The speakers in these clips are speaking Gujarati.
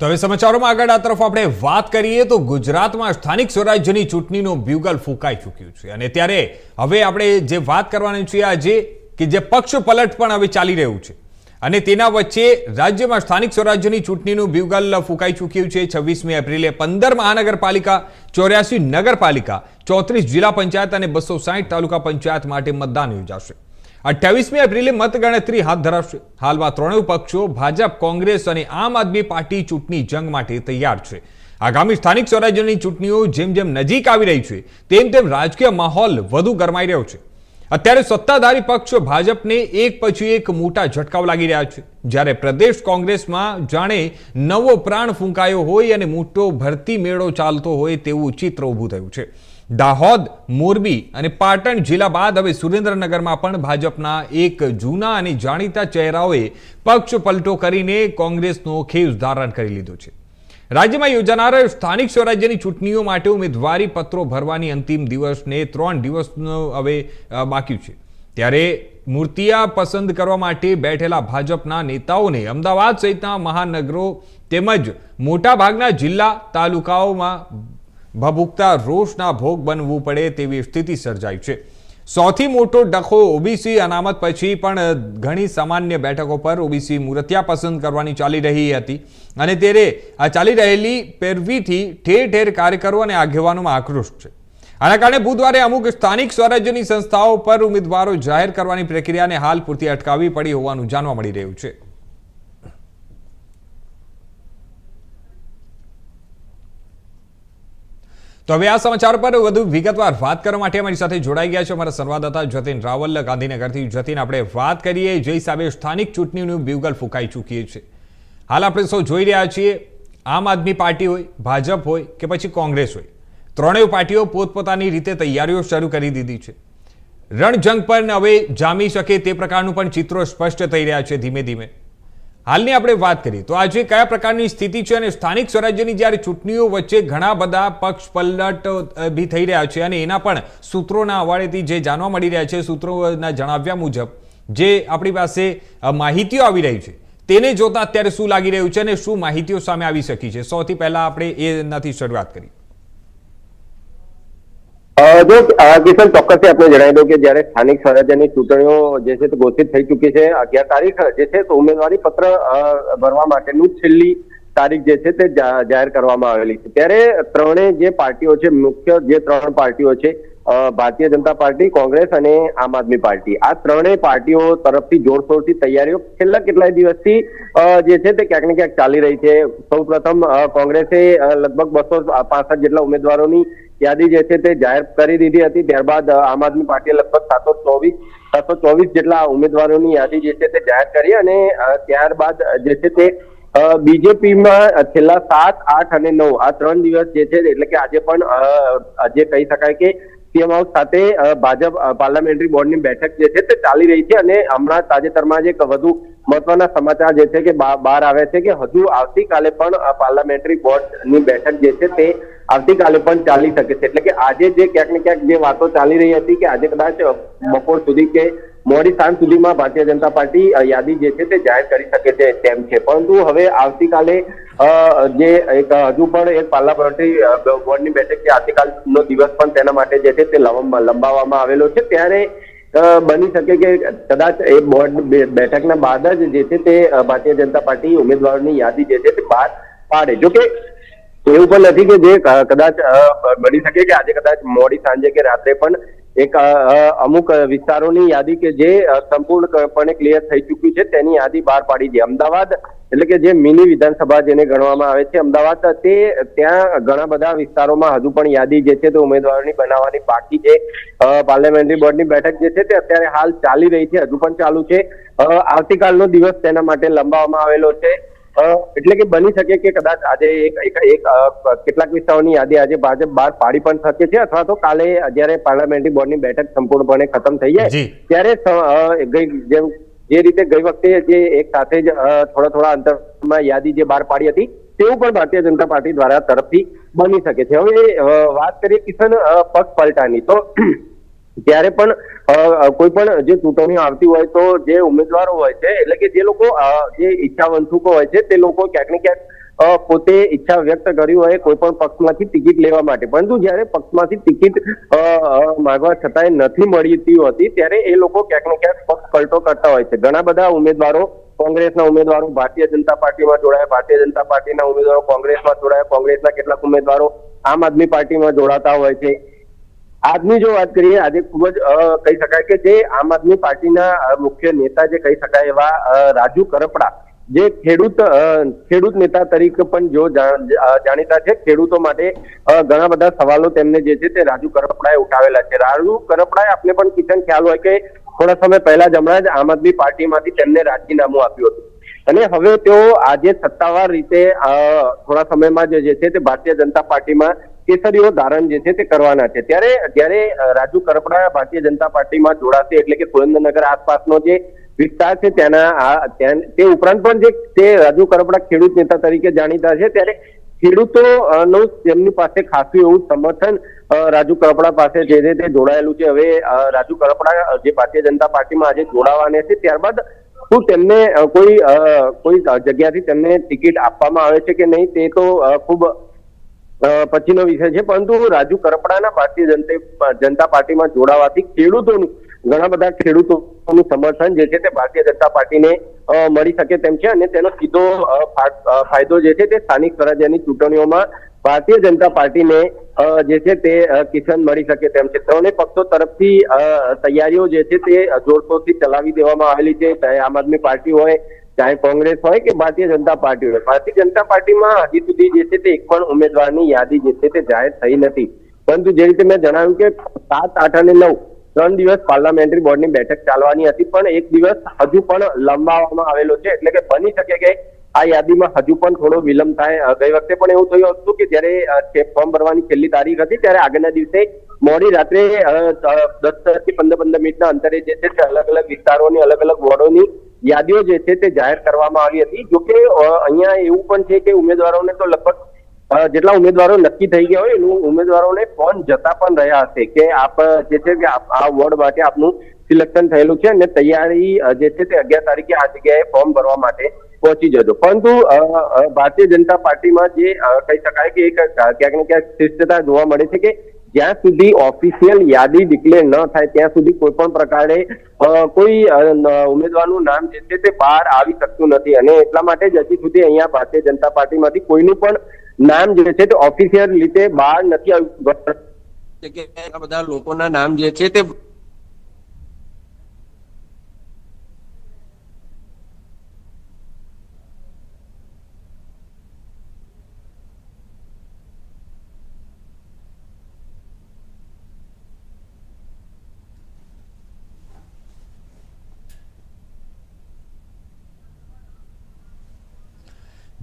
તો હવે સમાચારોમાં આગળ આ તરફ આપણે વાત કરીએ તો ગુજરાતમાં સ્થાનિક સ્વરાજ્યની ચૂંટણીનો બ્યુગલ ફૂંકાઈ ચૂક્યું છે અને ત્યારે હવે આપણે જે વાત કરવાની છે આજે કે જે પક્ષ પલટ પણ હવે ચાલી રહ્યું છે અને તેના વચ્ચે રાજ્યમાં સ્થાનિક સ્વરાજ્યની ચૂંટણીનું બ્યુગલ ફૂંકાઈ ચૂક્યું છે। 26મી એપ્રિલે 15 મહાનગરપાલિકા, 84 નગરપાલિકા, 34 જિલ્લા પંચાયત અને 260 તાલુકા પંચાયત માટે મતદાન યોજાશે। 28મી એપ્રિલે મતગણતરી હાથ ધરાશે। હાલમાં ત્રણેય પક્ષો ભાજપ, કોંગ્રેસ અને આમ આદમી પાર્ટી ચૂંટણી જંગ માટે તૈયાર છે। આગામી સ્થાનિક સ્વરાજ્યની ચૂંટણીઓ જેમ જેમ નજીક આવી રહી છે તેમ તેમ રાજકીય માહોલ વધુ ગરમાઈ રહ્યો છે। અત્યારે સત્તાધારી પક્ષ ભાજપને એક પછી એક મોટા ઝટકાઓ લાગી રહ્યા છે, જ્યારે પ્રદેશ કોંગ્રેસમાં જાણે નવો પ્રાણ ફૂંકાયો હોય અને મોટો ભરતી મેળો ચાલતો હોય તેવું ચિત્ર ઊભું થયું છે। દાહોદ, મોરબી અને પાટણ જિલ્લા બાદ હવે સુરેન્દ્રનગરમાં પણ ભાજપના એક જૂના અને જાણીતા ચહેરાઓએ પક્ષ પલટો કરીને કોંગ્રેસનો ખેસ ધારણ કરી લીધો છે। રાજ્યમાં યોજાનાર સ્થાનિક સ્વરાજ્યની ચૂંટણીઓ માટે ઉમેદવારી પત્રો ભરવાની અંતિમ દિવસને 3 દિવસનો હવે બાકી છે, ત્યારે મૂર્તિયા પસંદ કરવા માટે બેઠેલા ભાજપના નેતાઓને અમદાવાદ સહિતના મહાનગરો તેમજ મોટાભાગના જિલ્લા તાલુકાઓમાં ભભૂકતા રોષના ભોગ બનવું પડે તેવી સ્થિતિ સર્જાઈ છે। સૌથી મોટો ડખો ઓબીસી અનામત પછી પણ ઘણી સામાન્ય બેઠકો પર ઓબીસી મૂર્તિયા પસંદ કરવાની ચાલી રહી હતી અને ત્યારે આ ચાલી રહેલી પેરવીથી ઠેર ઠેર કાર્યકરો અને આગેવાનોમાં આક્રોશ છે। આના કારણે બુધવારે અમુક સ્થાનિક સ્વરાજ્યની સંસ્થાઓ પર ઉમેદવારો જાહેર કરવાની પ્રક્રિયાને હાલ પૂરતી અટકાવી પડી હોવાનું જાણવા મળી રહ્યું છે। તો હવે આ સમાચાર પર વધુ વિગતવાર વાત કરવા માટે અમારી સાથે જોડાઈ ગયા છે અમારા સંવાદદાતા જતીન રાવલ ગાંધીનગરથી। જતીન, આપણે વાત કરીએ જે હિસાબે સ્થાનિક ચૂંટણીનું બ્યુગલ ફૂંકાઈ ચૂકી છે, હાલ આપણે સૌ જોઈ રહ્યા છીએ આમ આદમી પાર્ટી હોય, ભાજપ હોય કે પછી કોંગ્રેસ હોય, ત્રણેય પાર્ટીઓ પોતપોતાની રીતે તૈયારીઓ શરૂ કરી દીધી છે। રણજંગ પર હવે જામી શકે તે પ્રકારનું પણ ચિત્રો સ્પષ્ટ થઈ રહ્યા છે ધીમે ધીમે। હાલની આપણે વાત કરીએ તો આજે કયા પ્રકારની સ્થિતિ છે અને સ્થાનિક સ્વરાજ્યની જ્યારે ચૂંટણીઓ વચ્ચે ઘણા બધા પક્ષ પલટ ભી થઈ રહ્યા છે અને એના પણ સૂત્રોના હવાલેથી જે જાણવા મળી રહ્યા છે, સૂત્રોના જણાવ્યા મુજબ જે આપણી પાસે માહિતીઓ આવી રહી છે તેને જોતા અત્યારે શું લાગી રહ્યું છે અને શું માહિતીઓ સામે આવી શકી છે, સૌથી પહેલા આપણે એનાથી શરૂઆત કરી। જો કિશન, ચોક્કસથી આપણે જણાવી દઉં કે જયારે સ્થાનિક સ્વરાજ્યની ચૂંટણીઓ જે છે તે ઘોષિત થઈ ચૂકી છે, 11 તારીખ જે છે તો ઉમેદવારી પત્ર ભરવા માટેનું છેલ્લી તારીખ જે છે તે જાહેર કરવામાં આવેલી છે। ત્યારે ત્રણેય જે પાર્ટીઓ છે, મુખ્ય જે 3 પાર્ટીઓ છે, ભારતીય જનતા પાર્ટી, કોંગ્રેસ અને આમ આદમી પાર્ટી, આ ત્રણેય પાર્ટીઓ તરફથી જોરશોરથી તૈયારીઓ છેલ્લા કેટલાય દિવસથી જે છે તે ક્યાંક ને ક્યાંક ચાલી રહી છે। સૌ પ્રથમ કોંગ્રેસે લગભગ 265 જેટલા ઉમેદવારોની યાદી જે છે તે જાહેર કરી દીધી હતી, ત્યારબાદ આમ આદમી પાર્ટીએ લગભગ 724 જેટલા ઉમેદવારોની યાદી જે છે તે જાહેર કરી અને ત્યારબાદ જે છે તે બીજેપીમાં છેલ્લા 7, 8 અને 9 આ 3 દિવસ જે છે એટલે કે આજે પણ આજે કહી શકાય કે સીએમ હાઉસ સાથે ભાજપ પાર્લામેન્ટરી બોર્ડની બેઠક જે છે તે ચાલી રહી છે અને હમણાં તાજેતરમાં જ એક વધુ મહત્વના સમાચાર જે છે કે બહાર આવે છે કે હજુ આવતીકાલે પણ પાર્લામેન્ટરી બોર્ડની બેઠક જે છે તે આવતીકાલે પણ ચાલી શકે છે। એટલે કે આજે જે ક્યાંક ને ક્યાંક જે વાતો ચાલી રહી હતી કે આજે કદાચ બપોર સુધી કે મોડી સાંજ સુધીમાં ભારતીય જનતા પાર્ટી યાદી જે છે તે જાહેર કરી શકે છે તેમ છે, પરંતુ હવે આવતીકાલે જે એક હજુ પણ એક પાર્લામેન્ટરી બોર્ડની બેઠક જે આવતીકાલનો દિવસ પણ તેના માટે જે છે તે લંબાવવામાં આવેલો છે। ત્યારે બની શકે કે કદાચ એ બોર્ડ બેઠકના બાદ જ જે છે તે ભારતીય જનતા પાર્ટી ઉમેદવારોની યાદી જે છે તે બહાર પાડે। જો કે એવું પણ નથી કે જે કદાચ બની શકે કે આજે કદાચ મોડી સાંજે કે રાત્રે પણ એક અમુક વિસ્તારોની યાદી કે જે સંપૂર્ણપણે ક્લિયર થઈ ચૂકી છે તેની યાદી બહાર પાડી દે। અમદાવાદ એટલે કે જે મિની વિધાનસભા જેને ગણવામાં આવે છે અમદાવાદ, તે ત્યાં ઘણા બધા વિસ્તારોમાં હજુ પણ યાદી જે છે તે ઉમેદવારોની બનાવવાની બાકી છે। પાર્લામેન્ટરી બોર્ડની બેઠક જે છે તે અત્યારે હાલ ચાલી રહી છે, હજુ પણ ચાલુ છે। આવતીકાલનો દિવસ તેના માટે લંબાવવામાં આવેલો છે, એટલે કે બની શકે કે કદાચ આજે એક કેટલાક વિસ્તારોની યાદી આજે ભાજપ બહાર પાડી પણ શકે છે અથવા તો કાલે જયારે પાર્લામેન્ટરી બોર્ડની બેઠક સંપૂર્ણપણે ખતમ થઈ જાય ત્યારે જે રીતે ગઈ વખતે જે એક સાથે જ થોડા અંતરમાં યાદી જે બહાર પાડી હતી તેવું પણ ભારતીય જનતા પાર્ટી દ્વારા તરફથી બની શકે છે। હવે વાત કરીએ કિશન પક્ષ પલટાની, તો ત્યારે પણ કોઈ પણ જે ચૂંટણીઓ આવતી હોય તો જે ઉમેદવારો હોય છે એટલે કે જે લોકો જે ઈચ્છાવંતુકો હોય છે તે લોકો ક્યાંક ને ક્યાંક પોતે ઈચ્છા વ્યક્ત કરી હોય કોઈ પણ પક્ષમાંથી ટિકિટ લેવા માટે, પરંતુ જ્યારે પક્ષમાંથી ટિકિટ માંગવા છતાંય નથી મળતી હોતી ત્યારે એ લોકો ક્યાંક ને ક્યાંક પક્ષ પલટો કરતા હોય છે. ઘણા બધા ઉમેદવારો, કોંગ્રેસના ઉમેદવારો ભારતીય જનતા પાર્ટીમાં જોડાયા, ભારતીય જનતા પાર્ટીના ઉમેદવારો કોંગ્રેસમાં જોડાયા, કોંગ્રેસના કેટલાક ઉમેદવારો આમ આદમી પાર્ટીમાં જોડાતા હોય છે. આજની જો વાત કરીએ, આજે ખૂબ જ કહી શકાય કે જે આમ આદમી પાર્ટીના મુખ્ય નેતા જે કહી શકાય એવા રાજુ કરપડા, જે ખેડૂત નેતા તરીકે પણ જો જાણીતા છે. ખેડૂતો માટે ઘણા બધા સવાલો તેમને જે છે તે રાજુ કરપડાએ ઉઠાવેલા છે. રાજુ કરપડાએ આપને પણ કિશન ખ્યાલ હોય કે થોડા સમય પહેલા જ હમણાં જ આમ આદમી પાર્ટીમાંથી તેમને રાજીનામું આપ્યું હતું અને હવે તેઓ આજે સત્તાવાર રીતે થોડા સમયમાં જે છે તે ભારતીય જનતા પાર્ટીમાં કેસરીઓ ધારણ જે છે તે કરવાના છે. ત્યારે જ્યારે રાજુ કરપડા ભારતીય જનતા પાર્ટીમાં જોડાશે એટલે કે સુરેન્દ્રનગર આસપાસનો જે વિસ્તાર છે તે ઉપરાંત પણ જે તે રાજુ કરપડા ખેડૂત નેતા તરીકે જાણીતા છે, ત્યારે ખેડૂતોનું તેમની પાસે ખાસું એવું સમર્થન રાજુ કરપડા પાસે જે છે તે જોડાયેલું છે. હવે રાજુ કરપડા જે ભારતીય જનતા પાર્ટીમાં આજે જોડાવાના છે, ત્યારબાદ શું તેમને કોઈ જગ્યાથી તેમને ટિકિટ આપવામાં આવે છે કે નહીં તે તો ખૂબ પછીનો વિષય છે. પરંતુ રાજુ કરપડાના ભારતીય જનતા પાર્ટીમાં જોડાવાથી ઘણા બધા ખેડૂતોનું સમર્થન જે છે તે ભારતીય જનતા પાર્ટીને મળી શકે તેમ છે અને તેનો સીધો ફાયદો જે છે તે સ્થાનિક સ્વરાજ્યની ચૂંટણીઓમાં ભારતીય જનતા પાર્ટીને જે છે તે કિશન મળી શકે તેમ છે. ત્રણેય પક્ષો તરફથી તૈયારીઓ જે છે તે જોરશોરથી ચલાવી દેવામાં આવેલી છે. ચાહે આમ આદમી પાર્ટી હોય, ચાહે કોંગ્રેસ હોય કે ભારતીય જનતા પાર્ટી હોય. ભારતીય જનતા પાર્ટીમાં હજી સુધી જે છે તે એક પણ ઉમેદવારની યાદી જે છે તે જાહેર થઈ નથી. પરંતુ જે રીતે મેં જણાવ્યું કે 7, 8 અને 9 3 દિવસ પાર્લામેન્ટરી બોર્ડની બેઠક ચાલવાની હતી, પણ એક દિવસ હજુ પણ લંબાવવામાં આવેલો છે. એટલે કે બની શકે કે આ યાદીમાં હજુ પણ થોડો વિલંબ થાય. ગઈ વખતે પણ એવું થયું હતું કે જ્યારે ફોર્મ ભરવાની છેલ્લી તારીખ હતી ત્યારે આગળના દિવસે મોડી રાત્રે 10 થી 15 મિનિટના અંતરે જે છે તે અલગ અલગ વિસ્તારોની અલગ અલગ વોર્ડોની યાદીઓ જે છે તે જાહેર કરવામાં આવી હતી. જોકે અહીંયા એવું પણ છે કે ઉમેદવારોને તો લગભગ જેટલા ઉમેદવારો નક્કી થઈ ગયા હોય એનું ઉમેદવારોને ફોન જતા પણ રહ્યા હશે કે આપ જે છે કે આ વોર્ડ માટે આપનું સિલેક્શન થયેલું છે અને તૈયારી જે છે તે 11 તારીખે આ જગ્યાએ ફોર્મ ભરવા માટે પહોંચી જજો. પરંતુ ભારતીય જનતા પાર્ટીમાં જે કહી શકાય કે એક ક્યાંક ને ક્યાંક શિસ્તતા જોવા મળે છે કે જ્યાં સુધી ઓફિશિયલ યાદી ડિક્લેર ન થાય ત્યાં સુધી કોઈ પણ પ્રકારે કોઈ ઉમેદવારનું નામ જે છે તે બહાર આવી શકતું નથી અને એટલા માટે જ હજી સુધી અહીંયા ભારતીય જનતા પાર્ટીમાંથી કોઈનું પણ નામ જે છે તે ઓફિશિયલ રીતે બહાર નથી આવ્યું. બધા લોકોના નામ જે છે તે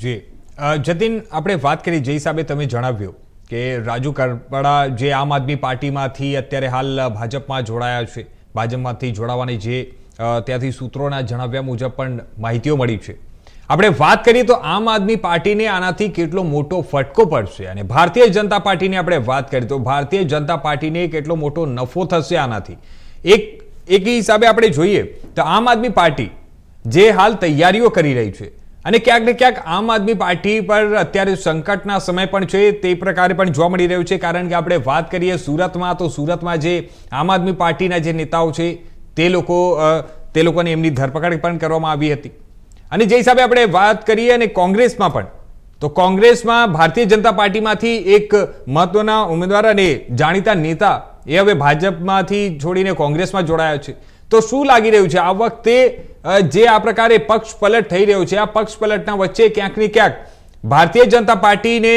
જી જતીન, આપણે વાત કરી જે હિસાબે તમે જણાવ્યું કે રાજુ કરપડા જે આમ આદમી પાર્ટીમાંથી અત્યારે હાલ ભાજપમાં જોડાયા છે, ભાજપમાંથી જોડાવાની જે ત્યાંથી સૂત્રોના જણાવ્યા મુજબ પણ માહિતીઓ મળી છે. આપણે વાત કરીએ તો આમ આદમી પાર્ટીને આનાથી કેટલો મોટો ફટકો પડશે અને ભારતીય જનતા પાર્ટીની આપણે વાત કરીએ તો ભારતીય જનતા પાર્ટીને કેટલો મોટો નફો થશે આનાથી. એક હિસાબે આપણે જોઈએ તો આમ આદમી પાર્ટી જે હાલ તૈયારીઓ કરી રહી છે અને ક્યાંક ને ક્યાંક આમ આદમી પાર્ટી પર અત્યારે સંકટના સમય પણ છે તે પ્રકારે પણ જોવા મળી રહ્યું છે. કારણ કે આપણે વાત કરીએ સુરતમાં તો સુરતમાં જે આમ આદમી પાર્ટીના જે નેતાઓ છે તે લોકોને એમની ધરપકડ પણ કરવામાં આવી હતી. અને જે હિસાબે આપણે વાત કરીએ અને કોંગ્રેસમાં પણ તો કોંગ્રેસમાં ભારતીય જનતા પાર્ટીમાંથી એક મહત્વના ઉમેદવાર અને જાણીતા નેતા એ હવે ભાજપમાંથી છોડીને કોંગ્રેસમાં જોડાયા છે. તો શું લાગી રહ્યું છે આ વખતે જે આ પ્રકારે પક્ષ પલટ થઈ રહ્યો છે, આ પક્ષ પલટના વચ્ચે ક્યાંક ને ક્યાંક ભારતીય જનતા પાર્ટીને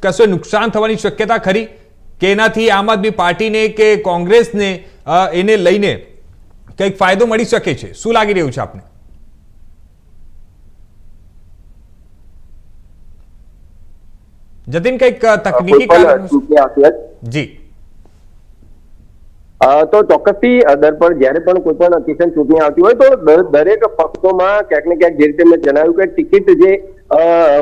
કશું નુકસાન થવાની શક્યતા ખરી કે એનાથી આમ આદમી પાર્ટીને કે કોંગ્રેસને એને લઈને કંઈક ફાયદો મળી શકે છે? શું લાગી રહ્યું છે આપને? જતીન, કંઈક તકનીકી કારણ જી તો ચોક્કસથી દર પર જ્યારે પણ કોઈ પણ કિશન ચૂંટણી આવતી હોય તો દરેક પક્ષોમાં ક્યાંક ને ક્યાંક જે રીતે મેં જણાવ્યું કે ટિકિટ જે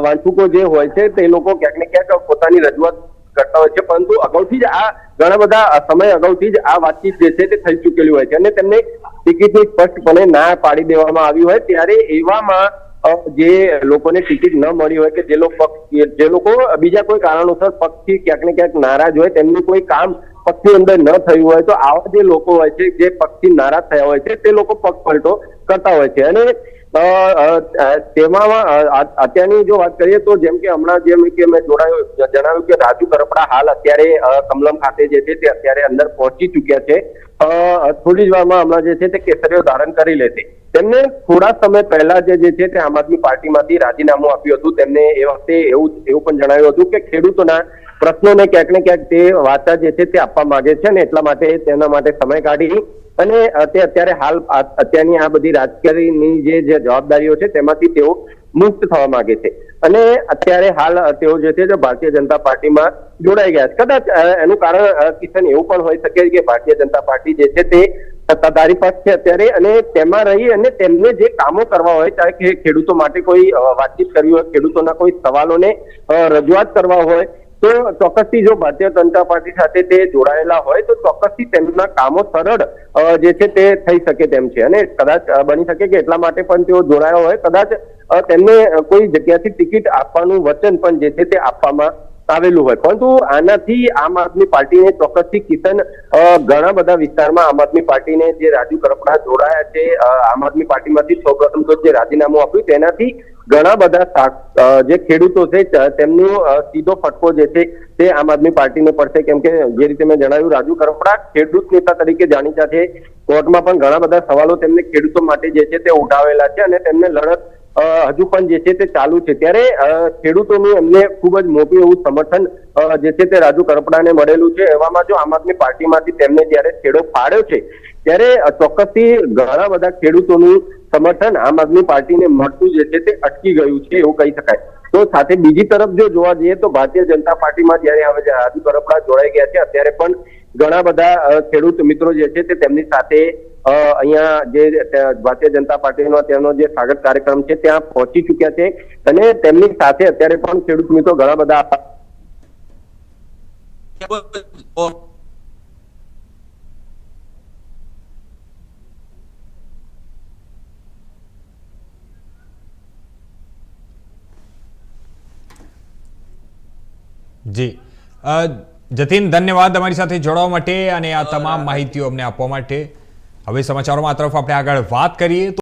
વાંચુકો જે હોય છે તે લોકો ક્યાંક ને ક્યાંક પોતાની રજૂઆત કરતા હોય છે, પરંતુ અગાઉથી જ આ ઘણા બધા સમય અગાઉથી જ આ વાતચીત જે છે તે થઈ ચૂકેલી હોય છે અને તેમને ટિકિટની સ્પષ્ટપણે ના પાડી દેવામાં આવી હોય ત્યારે એવામાં જે લોકોને ટિકિટ ન મળી હોય કે જે લોકો બીજા કોઈ કારણોસર પક્ષથી ક્યાંક ને ક્યાંક નારાજ હોય, તેમનું કોઈ કામ પક્ષની અંદર ન થયું હોય, તો આવા જે લોકો હોય છે જે પક્ષથી નારાજ થયા હોય છે તે લોકો પક્ષ પલટો કરતા હોય છે. અને તેમાં અત્યારની જો વાત કરીએ તો જેમ કે હમણાં જેમ કે મેં જણાવ્યું કે રાજુ કરપડા હાલ અત્યારે કમલમ ખાતે જે છે તે અત્યારે અંદર પહોંચી ચુક્યા છે. થોડી જ વારમાં હમણાં જે છે તે કેસરીઓ ધારણ કરી લેશે. તેમને થોડા સમય પહેલા જે છે તે આમ આદમી પાર્ટીમાંથી રાજીનામું આપ્યું હતું. તેમને એ વખતે એવું પણ જણાવ્યું હતું કે ખેડૂતોના પ્રશ્નોને ક્યાંક ને ક્યાંક તે વાચા જે છે તે આપવા માંગે છે, અને એટલા માટે તેના માટે સમય કાઢી અને તે અત્યારે હાલ અત્યારની આ બધી રાજકીયની જે જવાબદારીઓ છે તેમાંથી તેઓ મુક્ત થવા માંગે છે. અને અત્યારે હાલ તેઓ જે છે ભારતીય જનતા પાર્ટીમાં જોડાઈ ગયા છે. કદાચ એનું કારણ કિશન એવું પણ હોઈ શકે કે ભારતીય જનતા પાર્ટી જે છે તે સત્તાધારી પક્ષ છે અત્યારે, અને તેમાં રહી અને તેમને જે કામો કરવા હોય, ચાહે કે ખેડૂતો માટે કોઈ વાતચીત કરવી હોય, ખેડૂતોના કોઈ સવાલોને રજૂઆત કરવા હોય, તો ચોક્કસથી જો ભારતીય જનતા પાર્ટી સાથે તે જોડાયેલા હોય તો ચોક્કસથી તેમના કામો સરળ જે છે તે થઈ શકે તેમ છે. અને કદાચ બની શકે કે એટલા માટે પણ તેઓ જોડાયા હોય, કદાચ તેમને કોઈ જગ્યાથી ટિકિટ આપવાનું વચન પણ જે છે તે આપવામાં આવેલું હોય. પરંતુ આનાથી આમ આદમી પાર્ટીને ચોક્કસથી કિશન ઘણા બધા વિસ્તારમાં આમ આદમી પાર્ટીને જે રાજુ કરપડા જોડાયા છે, આમ આદમી પાર્ટીમાંથી સૌપ્રથમ તો જે રાજીનામું આપ્યું તેનાથી ઘણા બધા જે ખેડૂતો છે તેમનો સીધો ફટકો જે છે તે આમ આદમી પાર્ટીને પડશે. કેમ કે જે રીતે મેં જણાવ્યું, રાજુ કરપડા ખેડૂત નેતા તરીકે જાણીતા છે. કોર્ટમાં પણ ઘણા બધા સવાલો તેમને ખેડૂતો માટે જે છે તે ઉઠાવેલા છે, અને તેમને લડત હજુ પણ જે છે તે ચાલુ છે. ત્યારે ખેડૂતોનું એમને ખૂબ જ મોટું એવું સમર્થન જે છે તે રાજુ કરપડાને મળેલું છે. એવામાં જો આમ આદમી પાર્ટીમાંથી તેમને જયારે છેડો ફાડ્યો છે ત્યારે ચોક્કસથી ઘણા બધા ખેડૂતોનું સમર્થન આમ આદમી પાર્ટીને મળતું જે છે તે અટકી ગયું છે એવું કહી શકાય. તો સાથે બીજી તરફ જો જોવા જઈએ તો ભારતીય જનતા પાર્ટીમાં જયારે હવે રાજુ કરપડા જોડાઈ ગયા છે, અત્યારે પણ ઘણા બધા ખેડૂત મિત્રો જે છે તે તેમની સાથે અહીંયા જે ભારતીય જનતા પાર્ટીનો તેનો જે સ્વાગત કાર્યક્રમ છે ત્યાં પહોંચી ચુક્યા છે, અને તેમની સાથે અત્યારે પણ ખેડૂત મિત્રો ઘણા બધા જી જતીન, ધન્યવાદ અમારી સાથે જોડાવા માટે અને આ તમામ માહિતીઓ અમને આપવા માટે. હવે સમાચારોમાં આ તરફ આપણે આગળ વાત કરીએ તો